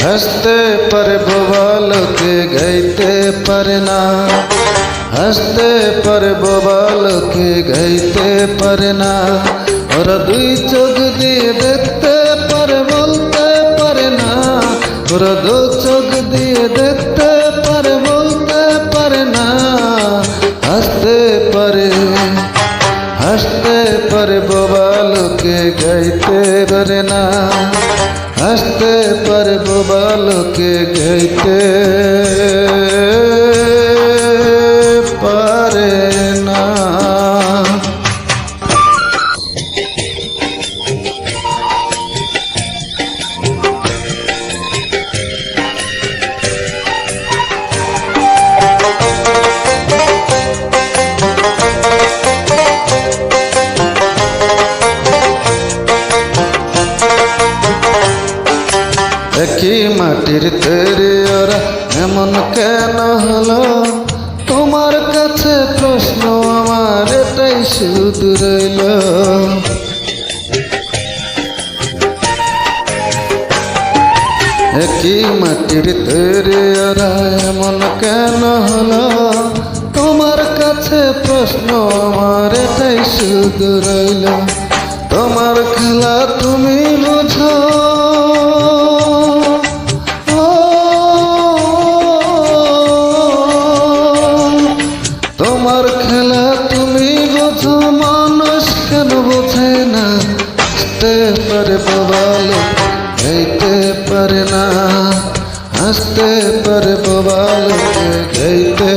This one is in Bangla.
हंसते पर बोबालोके गाइते पारे ना, हंसते पर बोबालोके गाइते पारे ना। ओरा दुई चोख दिए देखते पारे बोलते पारे ना, ओरा दो चोख दिए देखते पारे बोलते पारे ना। हंसते पर बोबालोके गाइते पारे ना, हंसते पर बोबालोके गाइते पारे ना। একই মাটির তৈরি ওরা এমন কেন হলো? তোমার কাছে প্রশ্ন আমার এটাই শুধু রইল। একই মাটির তৈরি ওরা এমন কেন হলো? তোমার কাছে প্রশ্ন আমার এটাই শুধু রইল। তোমার খেলা তুমি বোঝো, তোমার খেলা তুমি বোঝো, মানুষ কেন বোঝে না? হাসতে পারে बोबालो গাইতে পারে না, হাসতে পারে बोबालो গাইতে